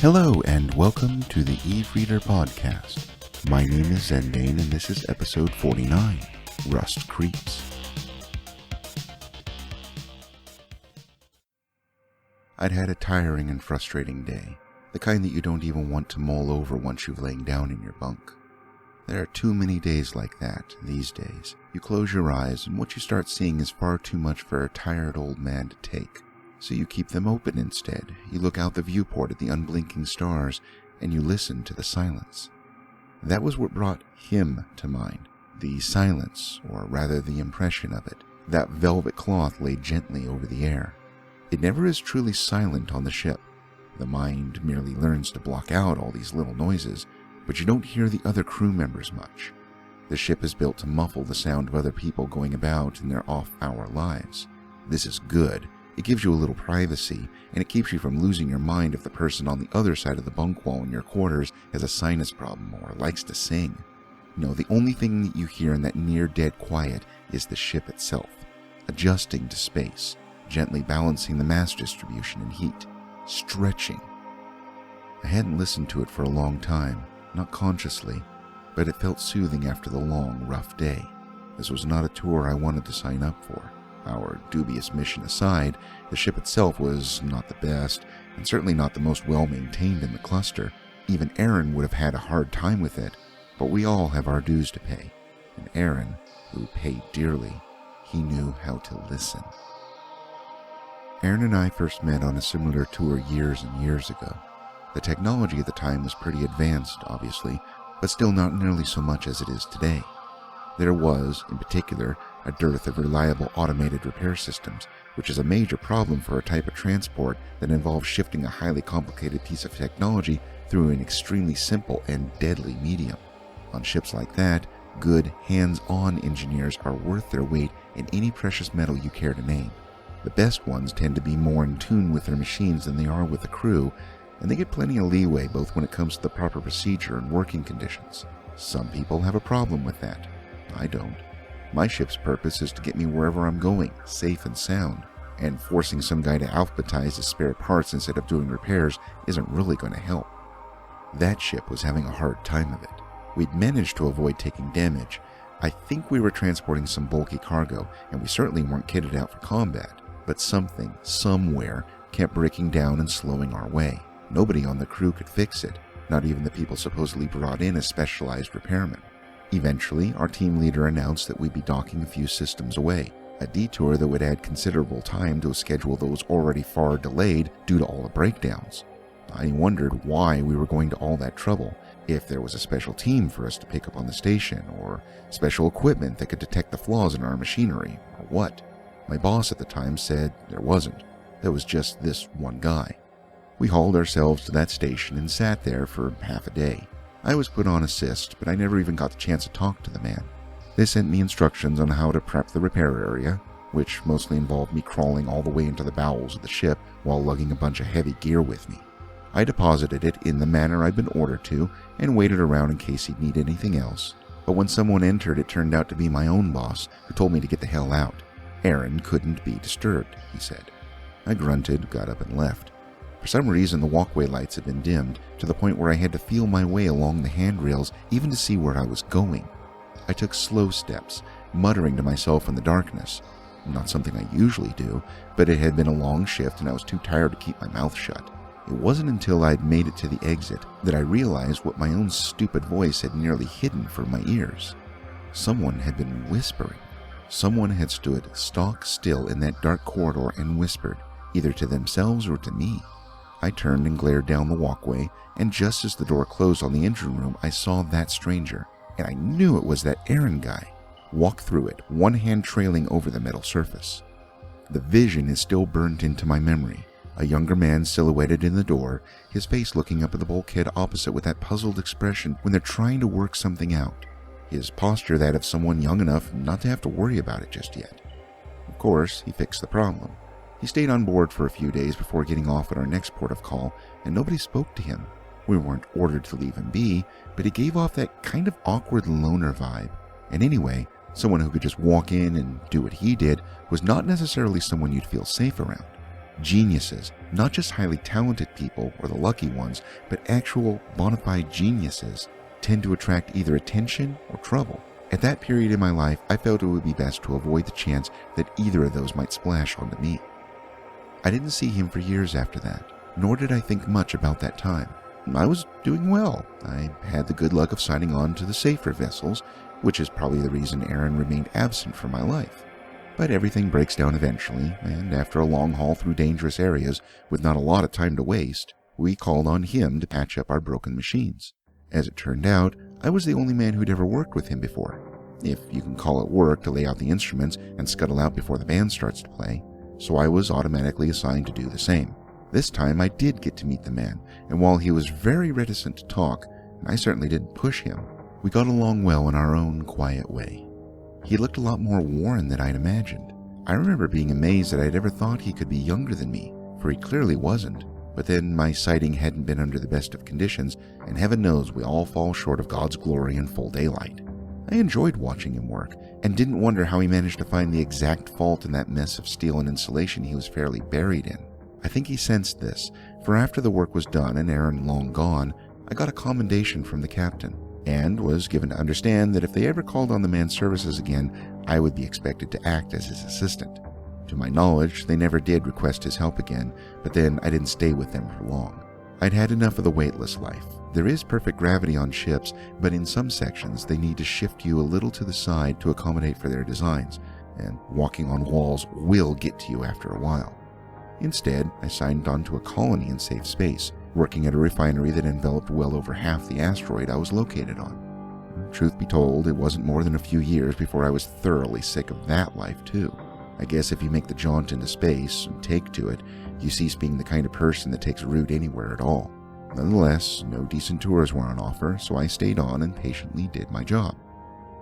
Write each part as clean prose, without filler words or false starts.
Hello and welcome to the Eve Reader Podcast. My name is Zendane and this is episode 49, Rust Creeps. I'd had a tiring and frustrating day, the kind that you don't even want to mull over once you've lain down in your bunk. There are too many days like that these days. You close your eyes and what you start seeing is far too much for a tired old man to take. So you keep them open instead. You look out the viewport at the unblinking stars, and you listen to the silence. That was what brought him to mind. The silence, or rather the impression of it. That velvet cloth laid gently over the air. It never is truly silent on the ship. The mind merely learns to block out all these little noises, but you don't hear the other crew members much. The ship is built to muffle the sound of other people going about in their off-hour lives. This is good. It gives you a little privacy, and it keeps you from losing your mind if the person on the other side of the bunk wall in your quarters has a sinus problem or likes to sing. No, the only thing that you hear in that near-dead quiet is the ship itself, adjusting to space, gently balancing the mass distribution and heat, stretching. I hadn't listened to it for a long time, not consciously, but it felt soothing after the long, rough day. This was not a tour I wanted to sign up for. Our dubious mission aside, the ship itself was not the best, and certainly not the most well-maintained in the cluster. Even Aaron would have had a hard time with it, but we all have our dues to pay. And Aaron, who paid dearly, he knew how to listen. Aaron and I first met on a similar tour years and years ago. The technology at the time was pretty advanced, obviously, but still not nearly so much as it is today. There was, in particular, a dearth of reliable automated repair systems, which is a major problem for a type of transport that involves shifting a highly complicated piece of technology through an extremely simple and deadly medium. On ships like that, good, hands-on engineers are worth their weight in any precious metal you care to name. The best ones tend to be more in tune with their machines than they are with the crew, and they get plenty of leeway both when it comes to the proper procedure and working conditions. Some people have a problem with that. I don't. My ship's purpose is to get me wherever I'm going, safe and sound, and forcing some guy to alphabetize his spare parts instead of doing repairs isn't really going to help. That ship was having a hard time of it. We'd managed to avoid taking damage. I think we were transporting some bulky cargo, and we certainly weren't kitted out for combat, but something, somewhere, kept breaking down and slowing our way. Nobody on the crew could fix it, not even the people supposedly brought in as specialized repairmen. Eventually, our team leader announced that we'd be docking a few systems away, a detour that would add considerable time to a schedule that was already far delayed due to all the breakdowns. I wondered why we were going to all that trouble, if there was a special team for us to pick up on the station, or special equipment that could detect the flaws in our machinery, or what. My boss at the time said there wasn't. There was just this one guy. We hauled ourselves to that station and sat there for half a day. I was put on assist, but I never even got the chance to talk to the man. They sent me instructions on how to prep the repair area, which mostly involved me crawling all the way into the bowels of the ship while lugging a bunch of heavy gear with me. I deposited it in the manner I'd been ordered to and waited around in case he'd need anything else. But when someone entered, it turned out to be my own boss, who told me to get the hell out. Aaron couldn't be disturbed, he said. I grunted, got up and left. For some reason, the walkway lights had been dimmed, to the point where I had to feel my way along the handrails even to see where I was going. I took slow steps, muttering to myself in the darkness. Not something I usually do, but it had been a long shift and I was too tired to keep my mouth shut. It wasn't until I'd made it to the exit that I realized what my own stupid voice had nearly hidden from my ears. Someone had been whispering. Someone had stood stock still in that dark corridor and whispered, either to themselves or to me. I turned and glared down the walkway, and just as the door closed on the engine room, I saw that stranger, and I knew it was that Aaron guy, walk through it, one hand trailing over the metal surface. The vision is still burnt into my memory, a younger man silhouetted in the door, his face looking up at the bulkhead opposite with that puzzled expression when they're trying to work something out, his posture that of someone young enough not to have to worry about it just yet. Of course, he fixed the problem. He stayed on board for a few days before getting off at our next port of call, and nobody spoke to him. We weren't ordered to leave him be, but he gave off that kind of awkward loner vibe. And anyway, someone who could just walk in and do what he did was not necessarily someone you'd feel safe around. Geniuses, not just highly talented people or the lucky ones, but actual bona fide geniuses, tend to attract either attention or trouble. At that period in my life, I felt it would be best to avoid the chance that either of those might splash onto me. I didn't see him for years after that, nor did I think much about that time. I was doing well. I had the good luck of signing on to the safer vessels, which is probably the reason Aaron remained absent from my life. But everything breaks down eventually, and after a long haul through dangerous areas with not a lot of time to waste, we called on him to patch up our broken machines. As it turned out, I was the only man who'd ever worked with him before, if you can call it work to lay out the instruments and scuttle out before the band starts to play, so I was automatically assigned to do the same. This time I did get to meet the man, and while he was very reticent to talk, I certainly didn't push him. We got along well in our own quiet way. He looked a lot more worn than I'd imagined. I remember being amazed that I'd ever thought he could be younger than me, for he clearly wasn't. But then my sighting hadn't been under the best of conditions, and heaven knows we all fall short of God's glory in full daylight. I enjoyed watching him work, and didn't wonder how he managed to find the exact fault in that mess of steel and insulation he was fairly buried in. I think he sensed this, for after the work was done and Aaron long gone, I got a commendation from the captain, and was given to understand that if they ever called on the man's services again, I would be expected to act as his assistant. To my knowledge, they never did request his help again, but then I didn't stay with them for long. I'd had enough of the weightless life. There is perfect gravity on ships, but in some sections they need to shift you a little to the side to accommodate for their designs, and walking on walls will get to you after a while. Instead, I signed on to a colony in safe space, working at a refinery that enveloped well over half the asteroid I was located on. Truth be told, it wasn't more than a few years before I was thoroughly sick of that life too. I guess if you make the jaunt into space and take to it, you cease being the kind of person that takes root anywhere at all. Nonetheless, no decent tours were on offer, so I stayed on and patiently did my job.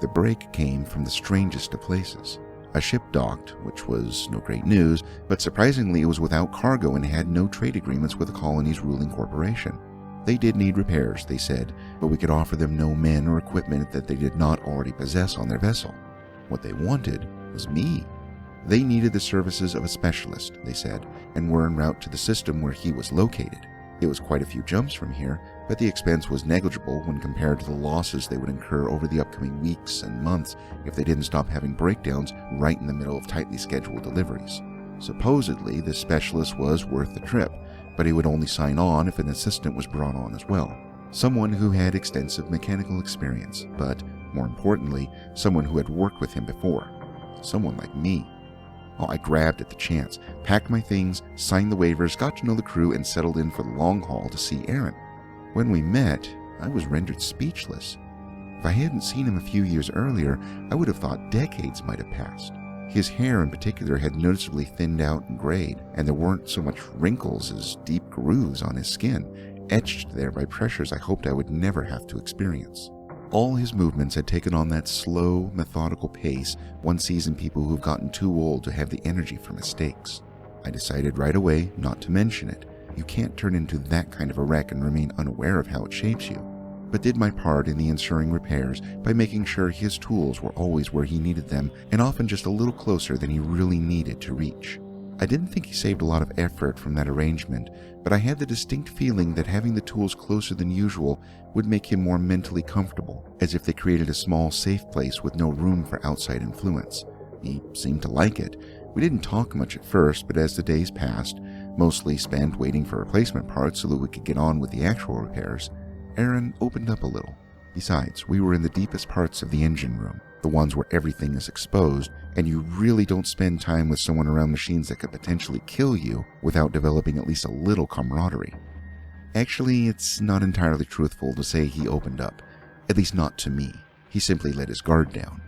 The break came from the strangest of places. A ship docked, which was no great news, but surprisingly it was without cargo and had no trade agreements with the colony's ruling corporation. They did need repairs, they said, but we could offer them no men or equipment that they did not already possess on their vessel. What they wanted was me. They needed the services of a specialist, they said, and were en route to the system where he was located. It was quite a few jumps from here, but the expense was negligible when compared to the losses they would incur over the upcoming weeks and months if they didn't stop having breakdowns right in the middle of tightly scheduled deliveries. Supposedly, this specialist was worth the trip, but he would only sign on if an assistant was brought on as well. Someone who had extensive mechanical experience, but, more importantly, someone who had worked with him before. Someone like me. I grabbed at the chance, packed my things, signed the waivers, got to know the crew, and settled in for the long haul to see Aaron. When we met, I was rendered speechless. If I hadn't seen him a few years earlier, I would have thought decades might have passed. His hair in particular had noticeably thinned out and grayed, and there weren't so much wrinkles as deep grooves on his skin, etched there by pressures I hoped I would never have to experience. All his movements had taken on that slow, methodical pace one sees in people who've gotten too old to have the energy for mistakes. I decided right away not to mention it. You can't turn into that kind of a wreck and remain unaware of how it shapes you. But did my part in the ensuing repairs by making sure his tools were always where he needed them and often just a little closer than he really needed to reach. I didn't think he saved a lot of effort from that arrangement, but I had the distinct feeling that having the tools closer than usual would make him more mentally comfortable, as if they created a small, safe place with no room for outside influence. He seemed to like it. We didn't talk much at first, but as the days passed, mostly spent waiting for replacement parts so that we could get on with the actual repairs, Aaron opened up a little. Besides, we were in the deepest parts of the engine room, the ones where everything is exposed, and you really don't spend time with someone around machines that could potentially kill you without developing at least a little camaraderie. Actually, it's not entirely truthful to say he opened up, at least not to me. He simply let his guard down.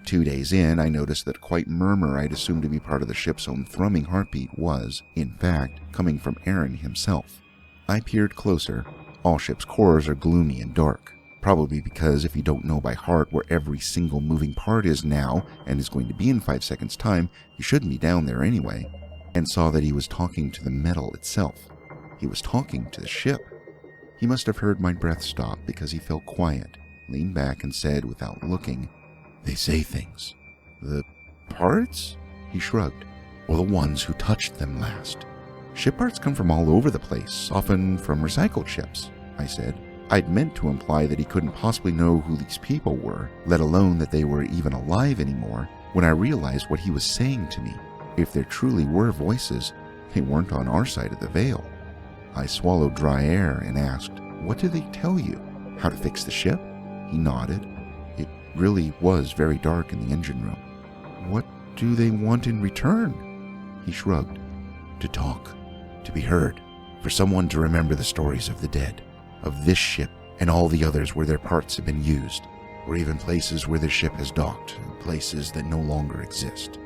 2 days in, I noticed that quiet murmur I'd assumed to be part of the ship's own thrumming heartbeat was, in fact, coming from Aaron himself. I peered closer. All ship's cores are gloomy and dark. Probably because if you don't know by heart where every single moving part is now and is going to be in 5 seconds' time, you shouldn't be down there anyway, and saw that he was talking to the metal itself. He was talking to the ship. He must have heard my breath stop because he fell quiet, leaned back and said without looking, "They say things." "The parts?" He shrugged. "Or the ones who touched them last." Ship parts come from all over the place, often from recycled ships, I said. I'd meant to imply that he couldn't possibly know who these people were, let alone that they were even alive anymore, when I realized what he was saying to me. If there truly were voices, they weren't on our side of the veil. I swallowed dry air and asked, "What do they tell you? How to fix the ship?" He nodded. It really was very dark in the engine room. "What do they want in return?" He shrugged. "To talk, to be heard, for someone to remember the stories of the dead, of this ship and all the others where their parts have been used, or even places where the ship has docked, and places that no longer exist.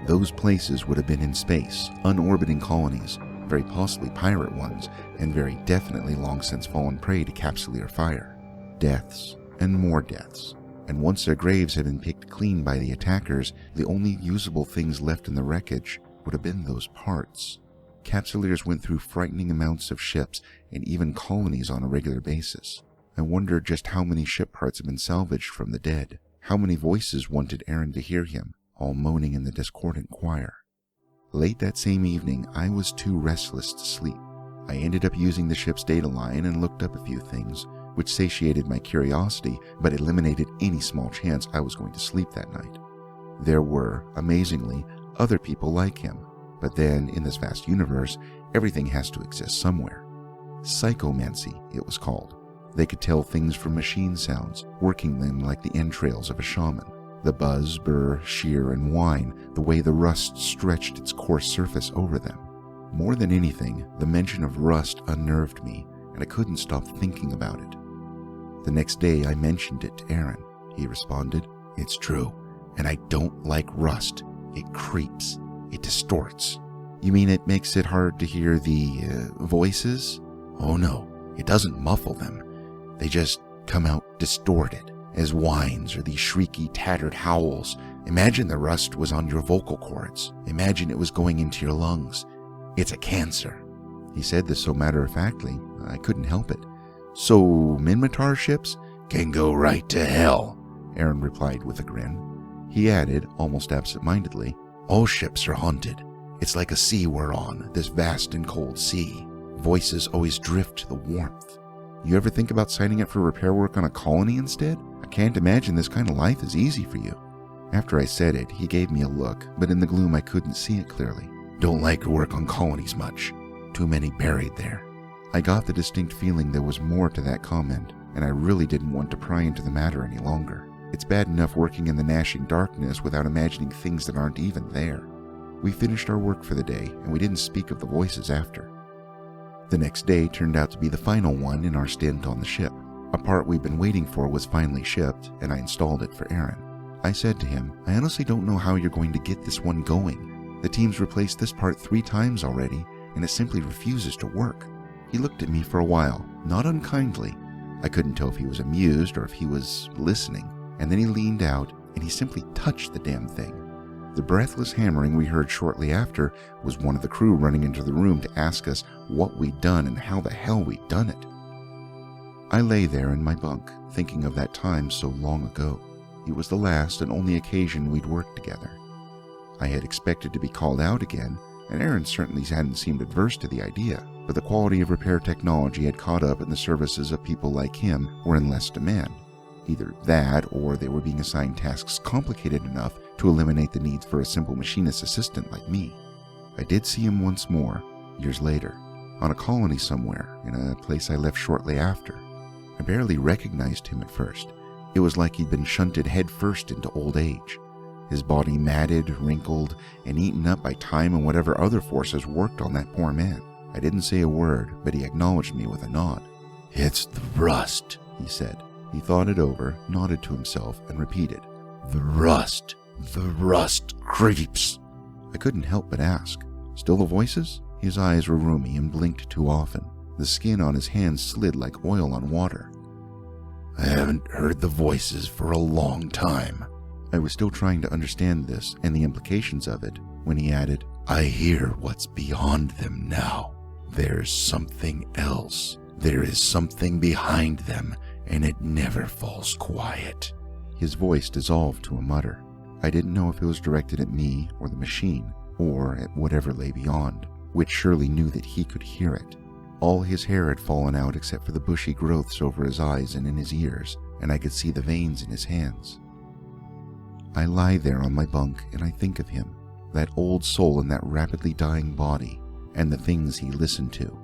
Those places would have been in space, unorbiting colonies, very possibly pirate ones, and very definitely long since fallen prey to capsuleer fire. Deaths, and more deaths. And once their graves had been picked clean by the attackers, the only usable things left in the wreckage would have been those parts. Capsuleers went through frightening amounts of ships and even colonies on a regular basis. I wondered just how many ship parts had been salvaged from the dead, how many voices wanted Aaron to hear him, all moaning in the discordant choir. Late that same evening, I was too restless to sleep. I ended up using the ship's data line and looked up a few things, which satiated my curiosity but eliminated any small chance I was going to sleep that night. There were, amazingly, other people like him, but then, in this vast universe, everything has to exist somewhere. Psychomancy, it was called. They could tell things from machine sounds, working them like the entrails of a shaman. The buzz, burr, shear, and whine, the way the rust stretched its coarse surface over them. More than anything, the mention of rust unnerved me, and I couldn't stop thinking about it. The next day, I mentioned it to Aaron. He responded, "It's true, and I don't like rust. It creeps. It distorts." "You mean it makes it hard to hear the voices?" "Oh no, it doesn't muffle them. They just come out distorted, as whines or these shrieky, tattered howls. Imagine the rust was on your vocal cords. Imagine it was going into your lungs. It's a cancer." He said this so matter-of-factly, I couldn't help it. "So, Minmatar ships can go right to hell," Aaron replied with a grin. He added, almost absent-mindedly, "All ships are haunted. It's like a sea we're on, this vast and cold sea. Voices always drift to the warmth. You ever think about signing up for repair work on a colony instead? I can't imagine this kind of life is easy for you." After I said it, he gave me a look, but in the gloom I couldn't see it clearly. "Don't like to work on colonies much. Too many buried there." I got the distinct feeling there was more to that comment, and I really didn't want to pry into the matter any longer. It's bad enough working in the gnashing darkness without imagining things that aren't even there. We finished our work for the day, and we didn't speak of the voices after. The next day turned out to be the final one in our stint on the ship. A part we'd been waiting for was finally shipped, and I installed it for Aaron. I said to him, "I honestly don't know how you're going to get this one going. The team's replaced this part 3 times already, and it simply refuses to work." He looked at me for a while, not unkindly. I couldn't tell if he was amused or if he was listening, and then he leaned out and he simply touched the damn thing. The breathless hammering we heard shortly after was one of the crew running into the room to ask us what we'd done and how the hell we'd done it. I lay there in my bunk, thinking of that time so long ago. It was the last and only occasion we'd worked together. I had expected to be called out again, and Aaron certainly hadn't seemed adverse to the idea, but the quality of repair technology had caught up and the services of people like him were in less demand. Either that, or they were being assigned tasks complicated enough to eliminate the need for a simple machinist assistant like me. I did see him once more, years later, on a colony somewhere, in a place I left shortly after. I barely recognized him at first. It was like he'd been shunted headfirst into old age. His body matted, wrinkled, and eaten up by time and whatever other forces worked on that poor man. I didn't say a word, but he acknowledged me with a nod. "It's the rust," he said. He thought it over, nodded to himself, and repeated, "The rust. The rust creeps." I couldn't help but ask, "Still the voices?" His eyes were rheumy and blinked too often. The skin on his hands slid like oil on water. "I haven't heard the voices for a long time." I was still trying to understand this and the implications of it when he added, "I hear what's beyond them now. There's something else. There is something behind them, and it never falls quiet." His voice dissolved to a mutter. I didn't know if it was directed at me or the machine, or at whatever lay beyond. which surely knew that he could hear it. All his hair had fallen out except for the bushy growths over his eyes and in his ears, and I could see the veins in his hands. I lie there on my bunk and I think of him, that old soul in that rapidly dying body, and the things he listened to.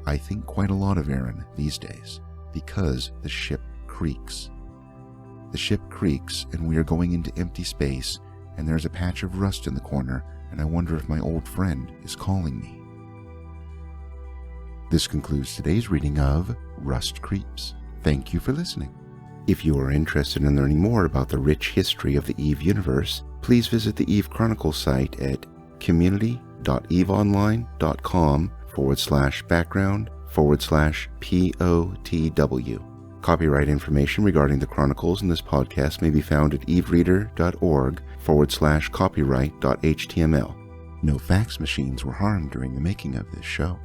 I think quite a lot of Aaron these days, because the ship creaks. The ship creaks and we are going into empty space, and there's a patch of rust in the corner, and I wonder if my old friend is calling me. This concludes today's reading of Rust Creeps. Thank you for listening. If you are interested in learning more about the rich history of the EVE universe, please visit the EVE Chronicles site at community.eveonline.com/background/POTW. Copyright information regarding the Chronicles in this podcast may be found at evereader.org/copyright.html. No fax machines were harmed during the making of this show.